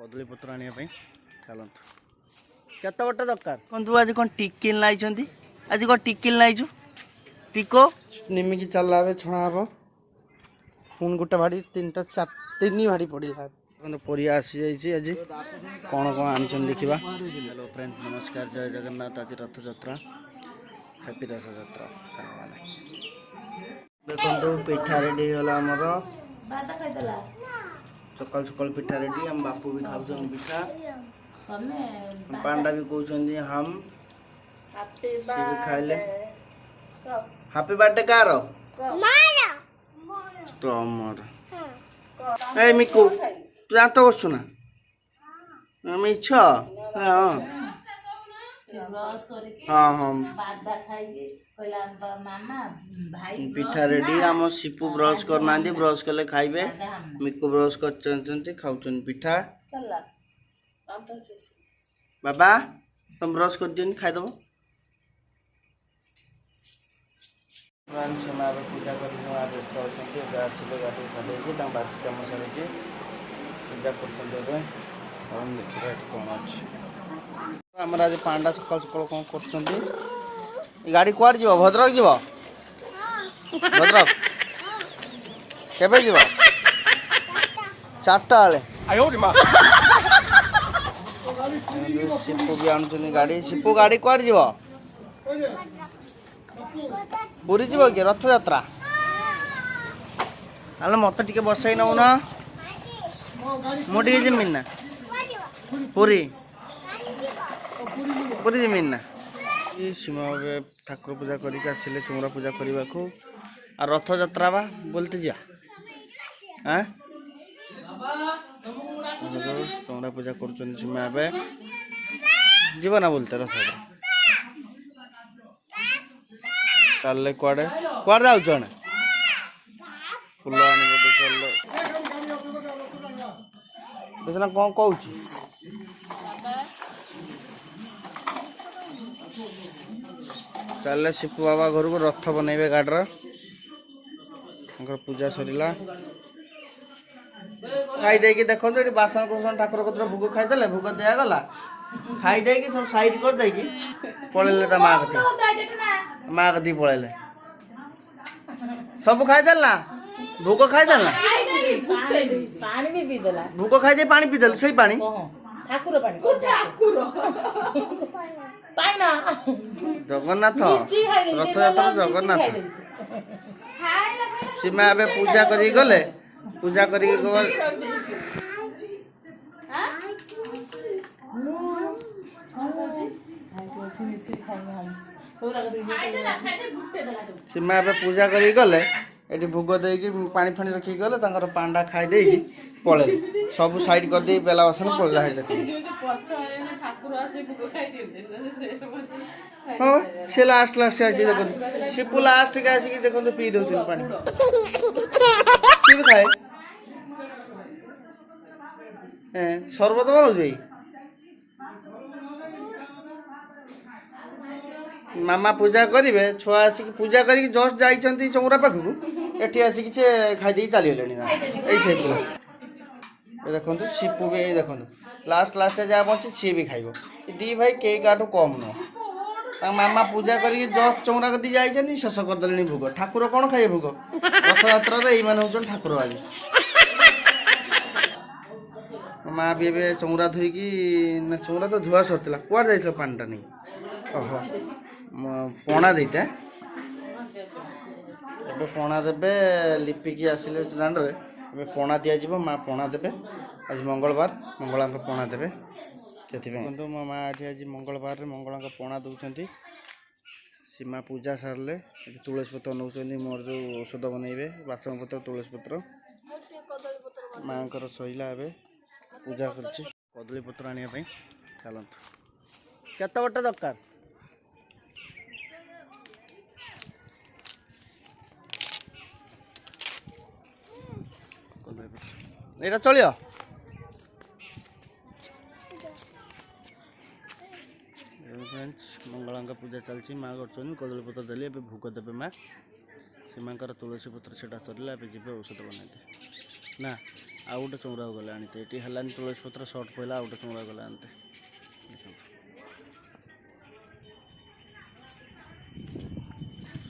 कदली पत्र आने चलत केत बटे दरकार बंधु आज कौन टिकिल लाई आज कौन टिकिल लाई टिको निमिकी चलला छणा हम पुणी गोटे भाड़ी तीन भाड़ी पड़ा परिया आसी जाइए आज कौन कौन आनी देखा। हेलो फ्रेंड्स नमस्कार जय जगन्नाथ। आज रथ यात्रा हैप्पी रथ यात्रा देखो पिठा रेडी होगा आमर सकाल सकाल पिठा रेडी हम बापू भी खाऊ पिठा पांडा भी कहते हम खाइले हैप्पी बर्थडे कार तमर ए मिकू तू जात करछु ना मिछ हाँ हाँ पिठा रेडी आम सिपू ब्रश करना ब्रश कले खाइबे मिकू ब्रश कर खाऊ पिठा बाबा तुम ब्रश कर दियो खाईदेव पूजा कर व्यस्त अच्छा आसले गाड़ी खाई बासी कम सारे पूजा कर देखिए कौन अच्छे आम आज पांडा सकाल सकाल कौन कर गाड़ी कुआड़ जीव भद्रक जीव भद्रक केबे जीव 4टा बेले सिपू भी आनुनी गाड़ी सिपू गाड़ी कुआड़ जीव पूरी जीव कि रथ यात्रा हेलो मत टे बसई नौ ना मुझे जमीन ना पूरी पूरी जमीन ना सीमा ठाकुर पूजा करके आसिले चुमरा पूजा करने को आ रथ यात्रा बा बोलते जा चुमरा पूजा कर सीमा जीव ना बोलते रथ यात्रा चल कड़े कड़े जाऊन फुल देखना कौन कौन चल शिपू बाबा घर को रथ बनइबे गाड़र पूजा सरला खाई दे देखो बासन कुसन ठाकुर कतर भोग खाईदे भोग दिगला खाई दे सब साइड कर दे पलैले माँ माँ कती पलैले सब खाईदे ना भोग खाईदे ना भोग खाई पानी पीदेल से पानी जगन्नाथ रथ यात्रा जगन्नाथ सीमा ए पूजा कर गले पूजा कर सीमा ए पूजा कर गले ये भोग दे पानी फाणी रखी गले पांडा खाई दे पड़े सब साइड कर दे बेला बासन पड़ा देख हाँ सी लास्ट लास्ट आसी देख सिपू लास्ट के आसिक देख पी दौन पानी सी भी खाए शरबत बनाऊ मामा पूजा करेंगे छुआ आसिक पूजा करके जस्ट जाइए चौरा पाखक एटी आसिक से खाई चली गले से देखो सिपू भी देखो लास्ट लास्ट जहाँ बची सी भी खाइब दी भाई कई काठू कम नुह मामा पूजा करके जस्ट चौरा कती जाइए शेष करदे भोग ठाकुर कौन खाइए भोग रथ यात्रा ये ठाकुर आज माँ भी ए चौरा धोईकी ना चौरा तो धुआ सरला कुआड़ जा पानीटा नहीं ओहो पणा देता ए पणा देवे लिपिकी आसिले दांडे ए पणा दिज्व माँ पणा देवे आज मंगलवार मंगला पणा देवे से मो माँ आज मंगलवार मंगला पणा दौरान सीमा पूजा सारे तुलसी पत्र नौ मोर जो औषध बनइबे बासन पत्र तुलसी पत्र माँ सैला ए पूजा कर कदली पत्र आने चलत केत बटे दरकार यहाँ चलियो मंगला पूजा चलती माँ कर कदली पत्र देली भोग देवे माँ सीमा तुलसी पत्र से सरला जी औषध बना ना ଆଉ ଗୋଟେ ଚଉଁରାକୁ ଗଲେ ଆଣିତେ ଏଠି ହେଲାନି ତୁଳସୀ ପତ୍ର ସର୍ଟ ପଇଲା ଆଉ ଗୋଟେ ଚଉଁରା ଗଲେ ଆଣିତେ ଦେଖନ୍ତୁ।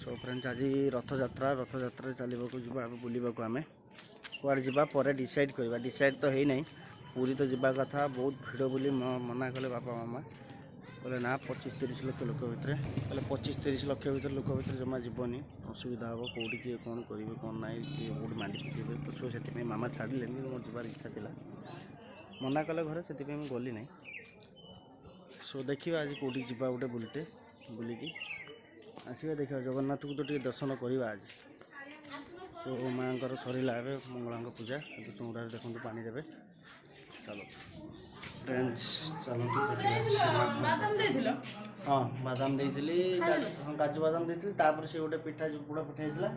ସୋ ଫ୍ରେଣ୍ଡସ୍ ଆଜି ରଥଯାତ୍ରାରେ ଚାଲିବାକୁ ଯିବା ଆମେ ବୁଲିବାକୁ ଆମେ କୁଆଡ଼େ ଯିବା ପରେ ଡିସାଇଡ୍ କରିବା ଡିସାଇଡ୍ ତ ହେଇନାହିଁ ପୁରୀ ତ ଯିବା କଥା ବହୁତ ଭିଡ଼ ବୋଲି ମନା କଲେ ବାପା ମାମା କହିଲେ ନା 25-30 ଲକ୍ଷ ଲୋକ ଭିତରେ କହିଲେ 25-30 ଲକ୍ଷ ଭିତରେ ଲୋକ ଭିତରେ ଜମା ଯିବନି ଅସୁବିଧା ହେବ କେଉଁଠି କିଏ କ'ଣ କରିବେ କ'ଣ ନାହିଁ କିଏ କେଉଁଠି ମାଣ୍ଡି ପକେଇବେ ତ ସୋ ସେଥିପାଇଁ ମାମା ଛାଡ଼ିଲେନି ମୋର ଯିବାର ଇଚ୍ଛା ଥିଲା ମନା କଲେ ଘରେ ସେଥିପାଇଁ ମୁଁ ଗଲି ନାହିଁ। ସୋ ଦେଖିବା ଆଜି କେଉଁଠିକି ଯିବା ଗୋଟେ ବୁଲିକି ଆସିବା ଦେଖିବା ଜଗନ୍ନାଥକୁ ତ ଟିକେ ଦର୍ଶନ କରିବା ଆଜି। ତ ମାଆଙ୍କର ସରିଲା ଏବେ ମଙ୍ଗଳାଙ୍କ ପୂଜା ଏବେ ଚଉଁରାରେ ଦେଖନ୍ତୁ ପାଣି ଦେବେ ଚାଲ ଫ୍ରେଣ୍ଡସ୍ ଚାଲନ୍ତୁ ହଁ ବାଦାମ ଦେଇଥିଲି ହଁ କାଜୁ ବାଦାମ ଦେଇଥିଲି ତାପରେ ସେ ଗୋଟେ ପିଠା ଯେଉଁ ପୋଡ଼ ପିଠା ହେଇଥିଲା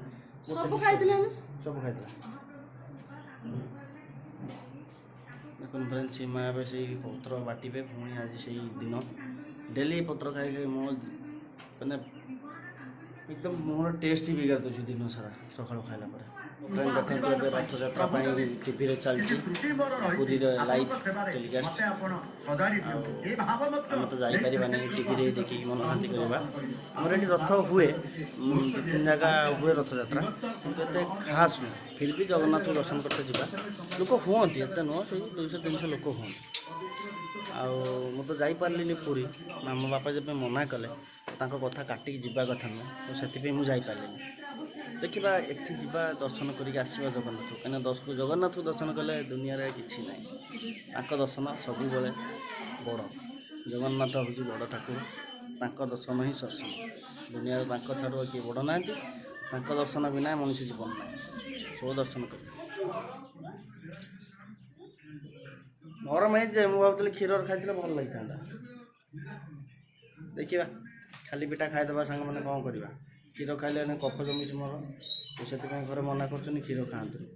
ସବୁ ଖାଇଥିଲା ଦେଖନ୍ତୁ ଫ୍ରେଣ୍ଡସ୍ ସେ ମାଆ ଏବେ ସେଇ ପତ୍ର ବାଟିବେ ପୁଣି ଆଜି ସେଇ ଦିନ ଡେଲି ପତ୍ର ଖାଇ ମୋ ମାନେ एकदम मोर टेस्ट ही बिगाड़ दूसरी दिनों सारा सकाल खाइला पर फ्रेंड देखते ଏବେ ରଥଯାତ୍ରା ପାଇଁ ଟିଭିରେ ଚାଲିଛି ପୁରୀର ଲାଇଭ୍ ଟେଲିକାଷ୍ଟ ଆମେ ତ ଯାଇପାରିବାନି ଟିଭିରେ ଦେଖିକି ମନୋଶାନ୍ତି କରିବା ଆମର ଏଠି ରଥ ହୁଏ 2-3 ଜାଗା ହୁଏ ରଥଯାତ୍ରା କିନ୍ତୁ ଏତେ ଖାସ୍ ନୁହେଁ ଫିର୍ ବି ଜଗନ୍ନାଥଙ୍କୁ ଦର୍ଶନ କରତେ ଯିବା ଲୋକ ହୁଅନ୍ତି ଏତେ ନୁହଁ ସେଇ 200-300 ଲୋକ ହୁଅନ୍ତି ଆଉ ମୁଁ ତ ଯାଇପାରିଲିନି ପୁରୀ ଆମ ବାପା ଯେବେ ମନା କଲେ ତାଙ୍କ କଥା କାଟିକି ଯିବା କଥା ନୁହେଁ ତ ସେଥିପାଇଁ ମୁଁ ଯାଇପାରିଲିନି ଦେଖିବା ଏଠି ଯିବା ଦର୍ଶନ କରିକି ଆସିବା ଜଗନ୍ନାଥକୁ କାହିଁକିନା ଜଗନ୍ନାଥକୁ ଦର୍ଶନ କଲେ ଦୁନିଆରେ କିଛି ନାହିଁ ତାଙ୍କ ଦର୍ଶନ ସବୁବେଳେ ବଡ଼ ଜଗନ୍ନାଥ ହେଉଛି ବଡ଼ ଠାକୁର ତାଙ୍କ ଦର୍ଶନ ହିଁ ସର୍ଶନ ଦୁନିଆରେ ତାଙ୍କ ଛାଡ଼ୁ କିଏ ବଡ଼ ନାହାନ୍ତି ତାଙ୍କ ଦର୍ଶନ ବିନା ମଣିଷ ଜୀବନ ନାହିଁ ସବୁ ଦର୍ଶନ କରିବେ ଗରମ ହେଇଛି ମୁଁ ଭାବୁଥିଲି କ୍ଷୀରରେ ଖାଇଥିଲେ ଭଲ ଲାଗିଥାନ୍ତା ଦେଖିବା ଖାଲି ପିଠା ଖାଇଦେବା ସାଙ୍ଗମାନେ କ'ଣ କରିବା କ୍ଷୀର ଖାଇଲେ କଫ ଜମିଛି ମୋର ସେଥିପାଇଁ ଘରେ ମନା କରୁଛନ୍ତି କ୍ଷୀର ଖାଆନ୍ତୁନି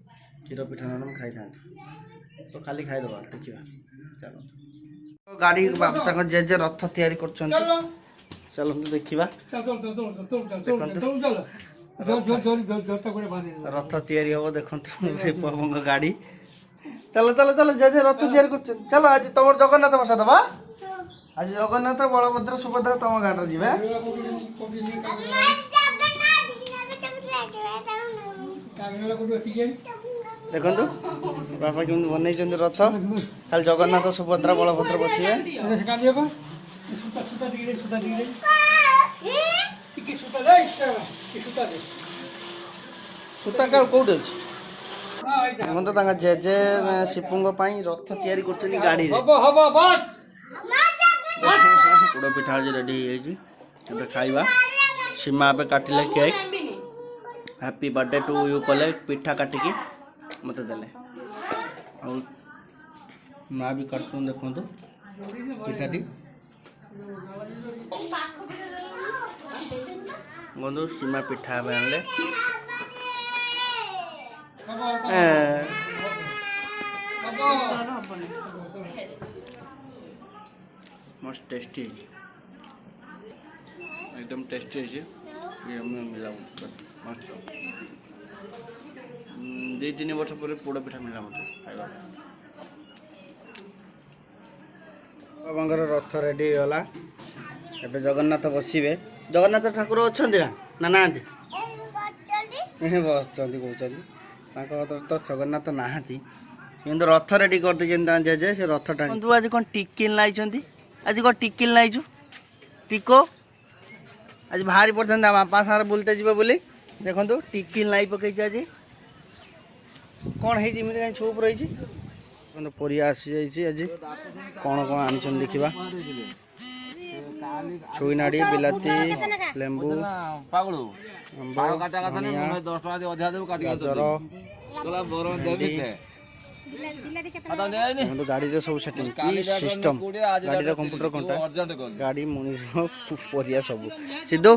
କ୍ଷୀର ପିଠା ନହେଲେ ମୁଁ ଖାଇଥାନ୍ତି ତ ଖାଲି ଖାଇଦେବା ଦେଖିବା ଚାଲନ୍ତୁ ଗାଡ଼ି ତାଙ୍କ ଜେଜେ ରଥ ତିଆରି କରୁଛନ୍ତି ଚାଲନ୍ତୁ ଦେଖିବା ରଥ ତିଆରି ହବ ଦେଖନ୍ତୁ ପ୍ରଭୁଙ୍କ ଗାଡ଼ି ଚାଲ ଜେଜେ ରଥ ତିଆରି କରୁଛନ୍ତି ଚାଲ ଆଜି ତମର ଜଗନ୍ନାଥ ବସା ଦେବା ଆଜି ଜଗନ୍ନାଥ ବଳଭଦ୍ର ସୁଭଦ୍ରା ତମ ଗାଁରେ ଯିବେ ଦେଖନ୍ତୁ ବାପା କେମିତି ବନେଇଛନ୍ତି ରଥ ଖାଲି ଜଗନ୍ନାଥ ସୁଭଦ୍ରା ବଳଭଦ୍ର ବସିବେ ସୂତା କୋଉଠି ଅଛି ଦେଖନ୍ତୁ ତାଙ୍କ ଜେଜେ ଶିପୁଙ୍କ ପାଇଁ ରଥ ତିଆରି କରୁଛନ୍ତି ଗାଡ଼ିରେ ପୋଡ଼ ପିଠା ଆଜି ରେଡ଼ି ହେଇଯାଇଛି ଏବେ ଖାଇବା ସୀମା ଏବେ କାଟିଲେ cake happy birthday to you କଲେ ପିଠା କାଟିକି ମୋତେ ଦେଲେ ଆଉ ମା ବି କାଟୁଛନ୍ତି ଦେଖନ୍ତୁ ପିଠାଟି ବନ୍ଧୁ ସୀମା ପିଠା ଏବେ ଆଣିଲେ मस्त टेस्टी एकदम टेस्टी है ये हमें मिला मस्त 2-3 वर्ष पर पोड़ पिठा मिला मत खाइबा बाबांगर रथ रेडी गला एबे जगन्नाथ बसिबे जगन्नाथ ठाकुर अछंती ना नांती बसचंती कहउचंती तो जगन्नाथ नाहांती किंतु रथ रेडी कर देछन जेजे से रथ टांग तू आज कोन टिकिल लाइचंती आज कोन टिकिल लाइचु टिको आज भारी पड़छन बापा सारे बुलते जीव बोली देखंतु टिकिल लाई पकई आज कौन है जिमिति काई छुप रही छी देखंतु परिया आसी जाई आज कौन कौन आनछन देखिबा छुई नाड़ी बिलाती लेंबू पागळू पाव काटा काटा ने 10 टका दे अधा देबो काटी गाजर तोला बोरो देबी ते गाड़ी रे सब सेटिंग सिस्टम गाड़ी रे कंप्यूटर कोनटा गाड़ी मनीष परिया सब सिद्धू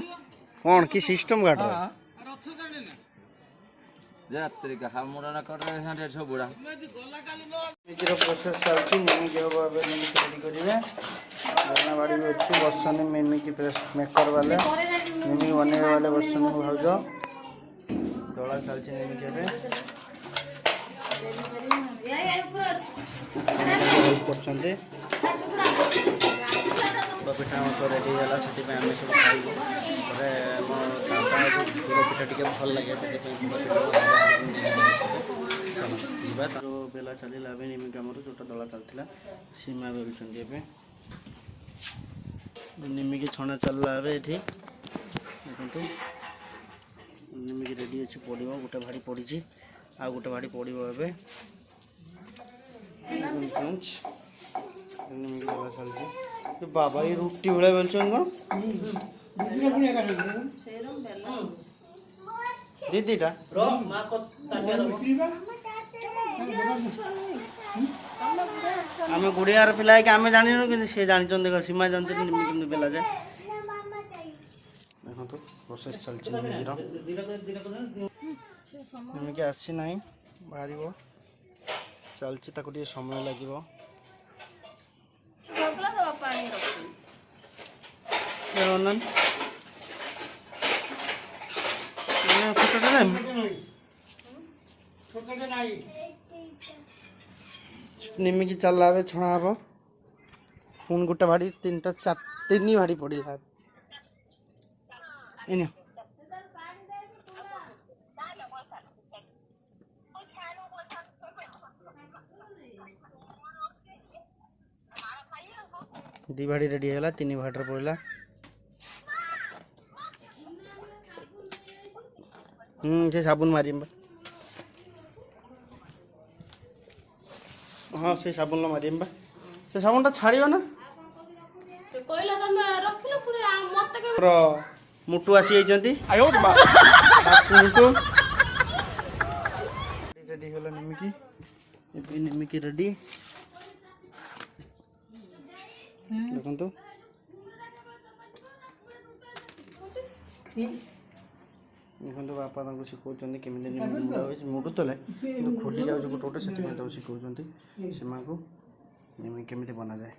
कौन की सिस्टम गाड़ी जात्री का हमरा ना कर रे सब बुढ़ा मिजिरो प्रोसेस चलती नेमी के अब नेमी रेडी करिवे गाना बाड़ी में अच्छी बसने नेमी की प्रेस मेकर वाले नेमी बनेवे वाले बसने भाउजो डोला चलती नेमी के ହେଲ୍ପ କରୁଛନ୍ତି। ପିଠା ଆମର ତ ରେଡ଼ି ହେଇଗଲା, ସେଥିପାଇଁ ଆମେ ସବୁ ଖାଇବୁ। ପରେ ମୋ ଦାଦାକୁ ଗୁଡ଼ ପିଠା ଟିକେ ଭଲ ଲାଗେ, ସେଥିପାଇଁ ଗୁଡ଼ ପିଠା ଯିବା। ତାର ବେଲା ଚାଲିଲା ଏବେ ନିମିକି ଆମର ଯେଉଁଟା ଦଳା ଚାଲିଥିଲା ସୀମା ବେଲୁଛନ୍ତି ଏବେ। ନିମିକି ଛଣା ଚାଲିଲା ଏବେ ଏଠି ଦେଖନ୍ତୁ। ନିମିକି ରେଡ଼ି ଅଛି, ପଡ଼ିବ। ଗୋଟେ ଭାଡ଼ି ପଡ଼ିଛି, ଆଉ ଗୋଟେ ଭାଡ଼ି ପଡ଼ିବ ଏବେ। ନିମିକି ଦଳା ଚାଲିଛି। ବାବା ଏଇ ରୁଟି ଭଳିଆ ବେଲୁଛନ୍ତି କଣ? ଦିଦିଟା ଆମେ ଗୁଡ଼ିଆର ପିଲା ହେଇକି ଆମେ ଜାଣିନୁ, କିନ୍ତୁ ସେ ଜାଣିଛନ୍ତି। ଦେଖ ସୀମା ଜାଣିଛନ୍ତି ନିମିକି କେମିତି ବେଲାଯାଏ। ଦେଖନ୍ତୁ ପ୍ରୋସେସ୍ ଚାଲିଛି ନିମିକିର। ନିମିକି ଆସି ନାହିଁ, ବାହାରିବ, ଚାଲିଛି। ତାକୁ ଟିକେ ସମୟ ଲାଗିବ। निमिकी चलला छणा हम पुणी गोटे भाड़ी 3टा 3 भाड़ी पड़ा दी भाड़ी रेडी है 3 भाड़ी पड़ा से साबुन मारी हाँ से साबुन मारी से साबुन छाड़ ना मुटु आसी मुटु रेडी होला निमिकी निमिकी रेडी देखो देखो बापा शिखौं केमी मुड़ तले खोली जाऊँ गोटे गोटे से शिखौं से केमी बना जाए।